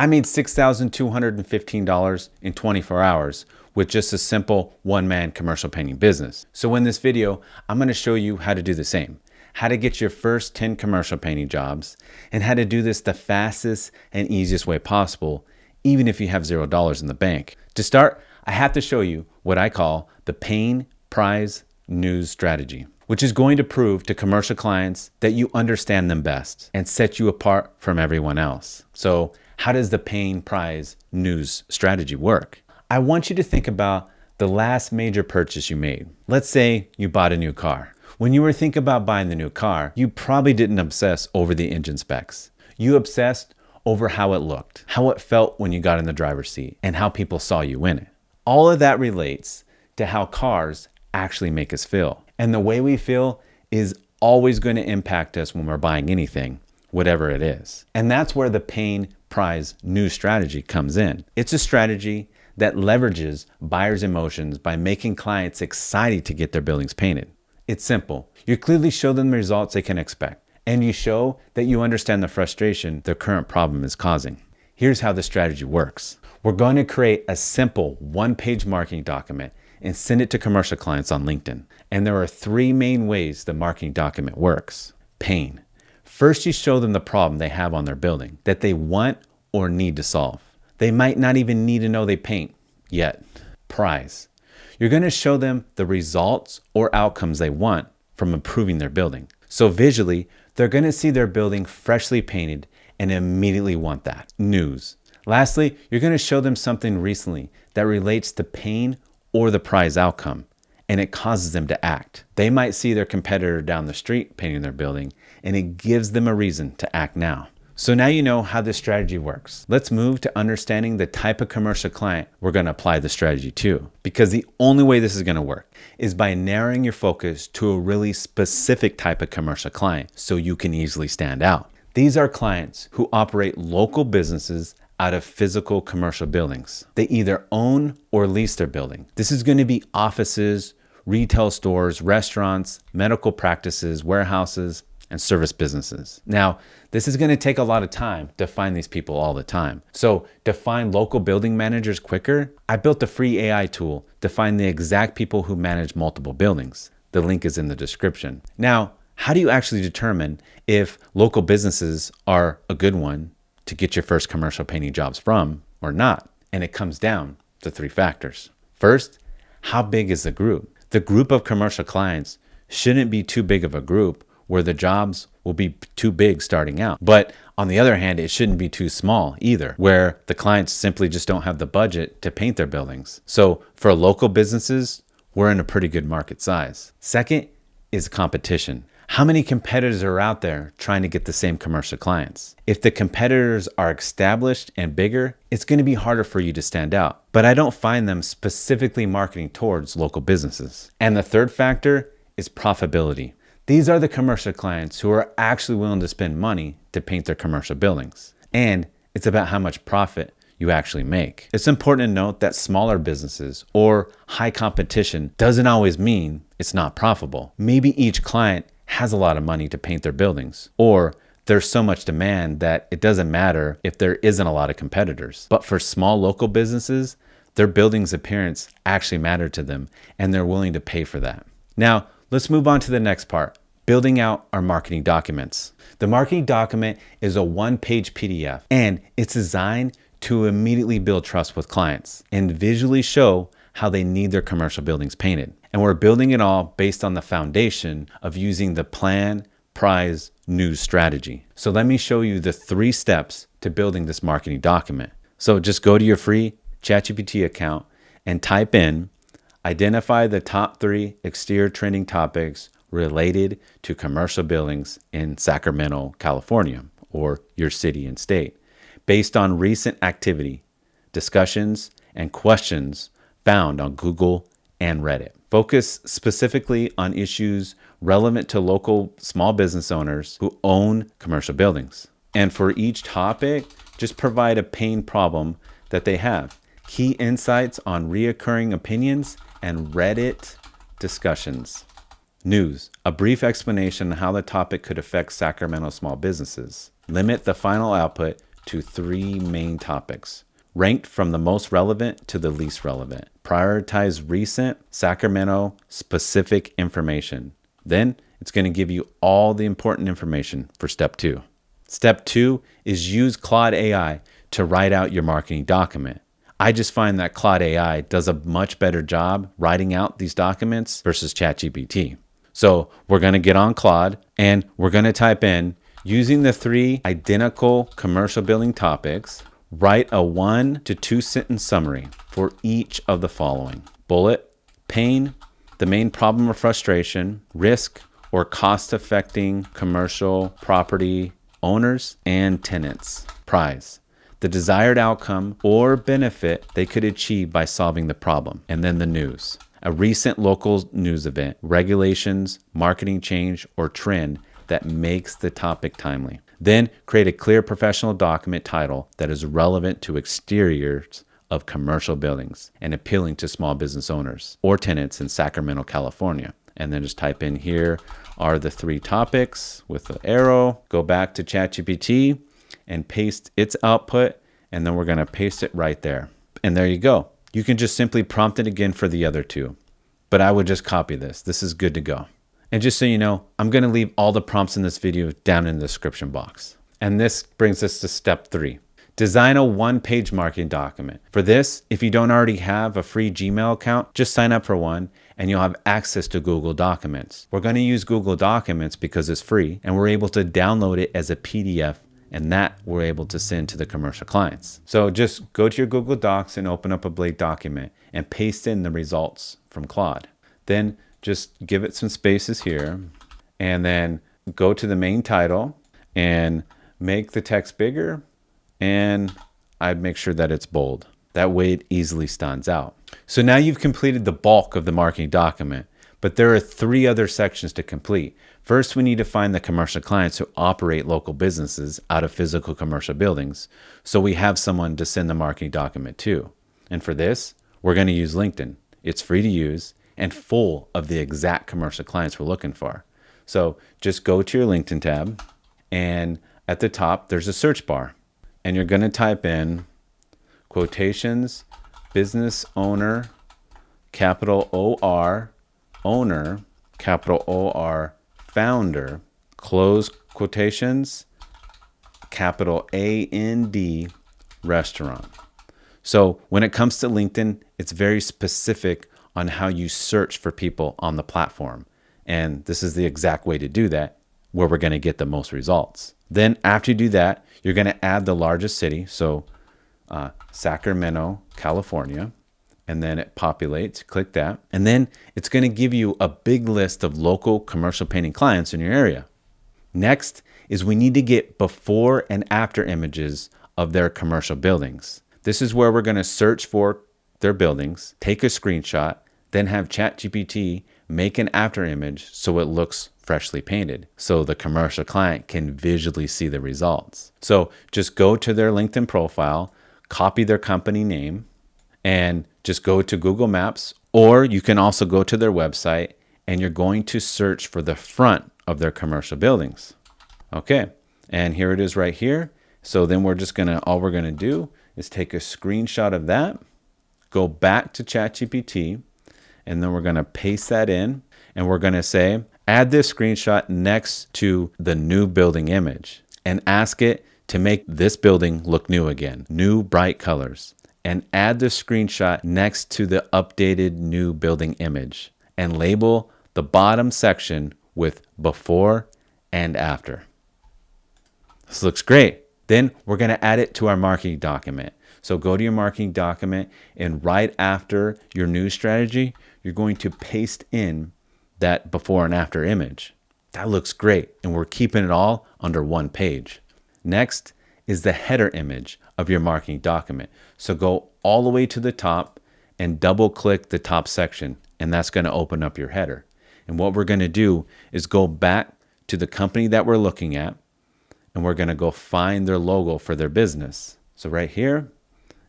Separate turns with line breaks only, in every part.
I made $6,215 in 24 hours with just a simple one-man commercial painting business. So in this video, I'm going to show you how to do the same, how to get your first 10 commercial painting jobs, and how to do this the fastest and easiest way possible, even if you have $0 in the bank. To start, I have to show you what I call the pain, prize, news strategy, which is going to prove to commercial clients that you understand them best and set you apart from everyone else. So how does the pain, prize, news strategy work? I want you to think about the last major purchase you made. Let's say you bought a new car. When you were thinking about buying the new car, you probably didn't obsess over the engine specs. You obsessed over how it looked, how it felt when you got in the driver's seat, and how people saw you in it. All of that relates to how cars actually make us feel. And the way we feel is always going to impact us when we're buying anything, whatever it is. And that's where the pain, prize, news strategy comes in. It's a strategy that leverages buyers' emotions by making clients excited to get their buildings painted. It's simple. You clearly show them the results they can expect, and you show that you understand the frustration their current problem is causing. Here's how the strategy works. We're going to create a simple one-page marketing document and send it to commercial clients on LinkedIn. And there are three main ways the marketing document works. Pain. First, you show them the problem they have on their building that they want or need to solve. They might not even need to know they paint yet. Prize. You're going to show them the results or outcomes they want from improving their building. So visually, they're going to see their building freshly painted and immediately want that. News. Lastly, you're going to show them something recently that relates to pain or the prize outcome, and it causes them to act. They might see their competitor down the street painting their building, and it gives them a reason to act now. So now you know how this strategy works. Let's move to understanding the type of commercial client we're going to apply the strategy to. Because the only way this is going to work is by narrowing your focus to a really specific type of commercial client so you can easily stand out. These are clients who operate local businesses out of physical commercial buildings. They either own or lease their building. This is going to be offices, retail stores, restaurants, medical practices, warehouses, and service businesses. Now, this is going to take a lot of time to find these people all the time. So to find local building managers quicker, I built a free AI tool to find the exact people who manage multiple buildings. The link is in the description. Now, how do you actually determine if local businesses are a good one to get your first commercial painting jobs from or not? And it comes down to three factors. First, how big is the group? The group of commercial clients shouldn't be too big of a group where the jobs will be too big starting out. But on the other hand, it shouldn't be too small either, where the clients simply just don't have the budget to paint their buildings. So for local businesses, we're in a pretty good market size. Second is competition. How many competitors are out there trying to get the same commercial clients? If the competitors are established and bigger, it's going to be harder for you to stand out. But I don't find them specifically marketing towards local businesses. And the third factor is profitability. These are the commercial clients who are actually willing to spend money to paint their commercial buildings. And it's about how much profit you actually make. It's important to note that smaller businesses or high competition doesn't always mean it's not profitable. Maybe each client has a lot of money to paint their buildings, or there's so much demand that it doesn't matter if there isn't a lot of competitors. But for small local businesses, their building's appearance actually matters to them, and they're willing to pay for that. Now, let's move on to the next part, building out our marketing documents. The marketing document is a one-page PDF, and it's designed to immediately build trust with clients and visually show how they need their commercial buildings painted. And we're building it all based on the foundation of using the plan, prize, news strategy. So let me show you the 3 steps to building this marketing document. So just go to your free Chat GPT account and type in, identify the top 3 exterior trending topics related to commercial buildings in Sacramento, California, or your city and state, based on recent activity, discussions, and questions found on Google and Reddit. Focus specifically on issues relevant to local small business owners who own commercial buildings. And for each topic, just provide a pain problem that they have, key insights on reoccurring opinions, and Reddit discussions. News, a brief explanation on how the topic could affect Sacramento small businesses. Limit the final output to 3 main topics, ranked from the most relevant to the least relevant. Prioritize recent Sacramento specific information. Then it's going to give you all the important information for step 2. Step 2 is use Claude AI to write out your marketing document. I just find that Claude AI does a much better job writing out these documents versus Chat GPT. So we're going to get on Claude and we're going to type in, using the 3 identical commercial building topics, write a 1 to 2 sentence summary for each of the following. Bullet, pain, the main problem or frustration, risk or cost affecting commercial property owners and tenants. Prize, the desired outcome or benefit they could achieve by solving the problem. And then the news, a recent local news event, regulations, marketing change, or trend that makes the topic timely. Then create a clear professional document title that is relevant to exteriors of commercial buildings and appealing to small business owners or tenants in Sacramento, California. And then just type in, here are the 3 topics with the arrow. Go back to Chat GPT and paste its output, and then we're going to paste it right there. And there you go. You can just simply prompt it again for the other 2, but I would just copy this. This is good to go. And just so you know, I'm going to leave all the prompts in this video down in the description box. And this brings us to step 3. Design a 1-page marketing document. For this, if you don't already have a free Gmail account, just sign up for one and you'll have access to Google Documents. We're going to use Google Documents because it's free and we're able to download it as a PDF, and that we're able to send to the commercial clients. So just go to your Google Docs and open up a blank document and paste in the results from Claude. Then just give it some spaces here and then go to the main title and make the text bigger, and I'd make sure that it's bold. That way it easily stands out. So now you've completed the bulk of the marketing document, but there are 3 other sections to complete. First, we need to find the commercial clients who operate local businesses out of physical commercial buildings, so we have someone to send the marketing document to. And for this, we're going to use LinkedIn. It's free to use and full of the exact commercial clients we're looking for. So just go to your LinkedIn tab, and at the top, there's a search bar. And you're going to type in quotations, business owner, capital O-R, owner, capital O-R, founder, close quotations, capital A-N-D, restaurant. So when it comes to LinkedIn, it's very specific on how you search for people on the platform. And this is the exact way to do that, where we're going to get the most results. Then after you do that, you're going to add the largest city. So Sacramento, California. And then it populates, click that. And then it's going to give you a big list of local commercial painting clients in your area. Next is we need to get before and after images of their commercial buildings. This is where we're going to search for their buildings, take a screenshot, then have Chat GPT make an after image so it looks freshly painted, so the commercial client can visually see the results. So just go to their LinkedIn profile, copy their company name, and just go to Google Maps, or you can also go to their website and you're going to search for the front of their commercial buildings. Okay, and here it is right here. So then all we're gonna do is take a screenshot of that, go back to ChatGPT, and then we're gonna paste that in, and we're gonna say, add this screenshot next to the new building image and ask it to make this building look new again, new bright colors, and add the screenshot next to the updated new building image and label the bottom section with before and after. This looks great. Then we're going to add it to our marketing document. So go to your marketing document, and right after your news strategy, you're going to paste in that before and after image. That looks great, and we're keeping it all under one page. Next is the header image of your marketing document. So go all the way to the top and double click the top section, and that's going to open up your header. And what we're going to do is go back to the company that we're looking at, and we're going to go find their logo for their business. So right here,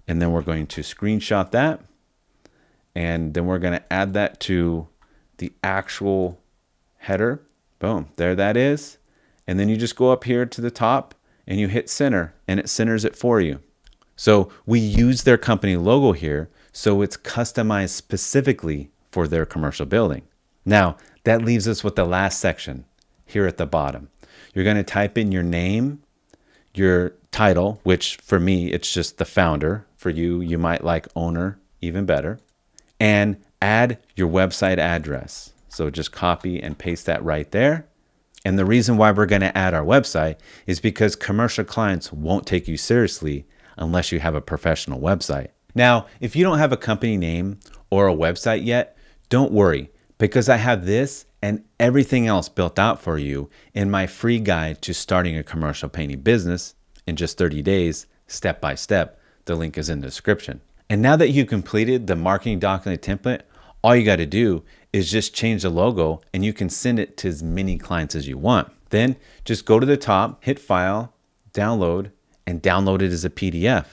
and then we're going to screenshot that, and then we're going to add that to the actual header. Boom, there that is. And then you just go up here to the top and you hit center and it centers it for you. So we use their company logo here, so it's customized specifically for their commercial building. Now, that leaves us with the last section here at the bottom. You're going to type in your name, your title, which for me, it's just the founder. For you, you might like owner, even better. And add your website address. So just copy and paste that right there. And the reason why we're going to add our website is because commercial clients won't take you seriously unless you have a professional website. Now, if you don't have a company name or a website yet, don't worry, because I have this and everything else built out for you in my free guide to starting a commercial painting business in just 30 days, step by step. The link is in the description. And now that you've completed the marketing document template, all you got to do is just change the logo and you can send it to as many clients as you want. Then just go to the top, hit file, download, and download it as a PDF.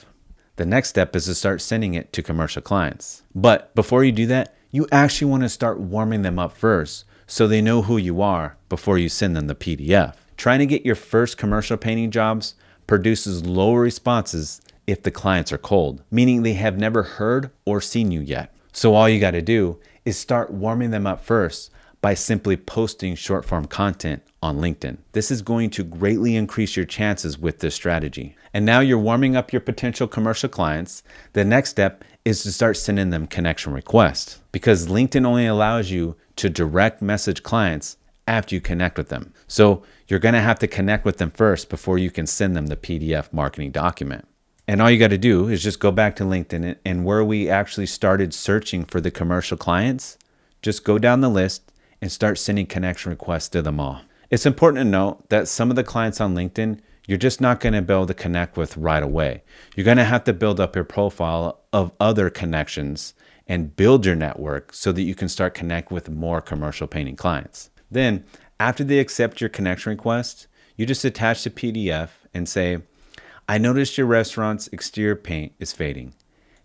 The next step is to start sending it to commercial clients. But before you do that, you actually want to start warming them up first so they know who you are before you send them the PDF. Trying to get your first commercial painting jobs produces lower responses if the clients are cold, meaning they have never heard or seen you yet. So all you got to do is start warming them up first by simply posting short form content on LinkedIn. This is going to greatly increase your chances with this strategy. And now you're warming up your potential commercial clients. The next step is to start sending them connection requests, because LinkedIn only allows you to direct message clients after you connect with them. So you're going to have to connect with them first before you can send them the PDF marketing document. And all you got to do is just go back to LinkedIn, and where we actually started searching for the commercial clients, just go down the list and start sending connection requests to them all. It's important to note that some of the clients on LinkedIn, you're just not going to be able to connect with right away. You're going to have to build up your profile of other connections and build your network so that you can start connect with more commercial painting clients. Then after they accept your connection request, you just attach the PDF and say, I noticed your restaurant's exterior paint is fading,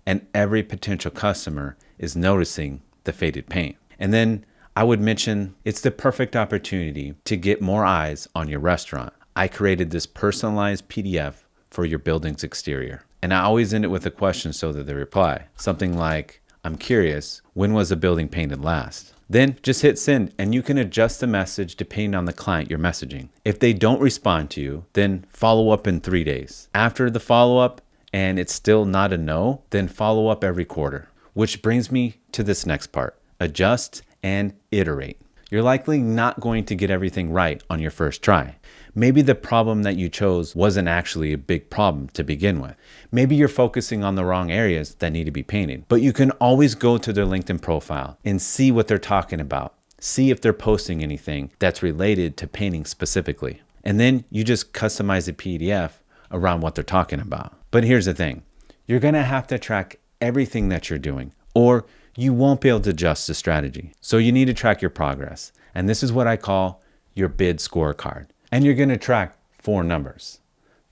and every potential customer is noticing the faded paint. And then I would mention it's the perfect opportunity to get more eyes on your restaurant. I created this personalized PDF for your building's exterior. And I always end it with a question so that they reply. Something like, I'm curious, when was the building painted last? Then just hit send, and you can adjust the message depending on the client you're messaging. If they don't respond to you, then follow up in 3 days. After the follow-up and it's still not a no, then follow up every quarter. Which brings me to this next part, adjust and iterate. You're likely not going to get everything right on your first try. Maybe the problem that you chose wasn't actually a big problem to begin with. Maybe you're focusing on the wrong areas that need to be painted. But you can always go to their LinkedIn profile and see what they're talking about. See if they're posting anything that's related to painting specifically. And then you just customize the PDF around what they're talking about. But here's the thing. You're going to have to track everything that you're doing, or you won't be able to adjust the strategy. So you need to track your progress. And this is what I call your bid scorecard. And you're going to track 4 numbers.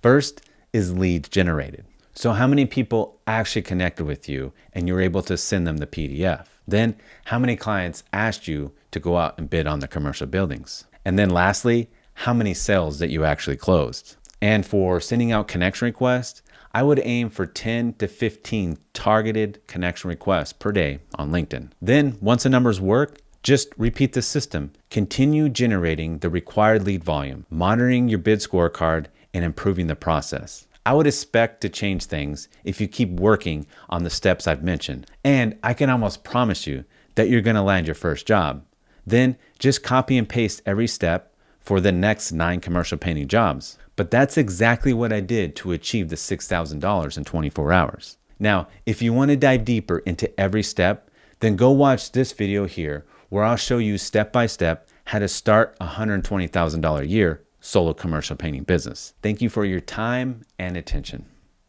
First is leads generated. So how many people actually connected with you and you're able to send them the PDF? Then how many clients asked you to go out and bid on the commercial buildings? And then lastly, how many sales that you actually closed? And for sending out connection requests, I would aim for 10 to 15 targeted connection requests per day on LinkedIn. Then once the numbers work, just repeat the system. Continue generating the required lead volume, monitoring your bid scorecard, and improving the process. I would expect to change things if you keep working on the steps I've mentioned. And I can almost promise you that you're going to land your first job. Then just copy and paste every step for the next 9 commercial painting jobs. But that's exactly what I did to achieve the $6,000 in 24 hours. Now, if you want to dive deeper into every step, then go watch this video here where I'll show you step by step how to start a $120,000 a year solo commercial painting business. Thank you for your time and attention.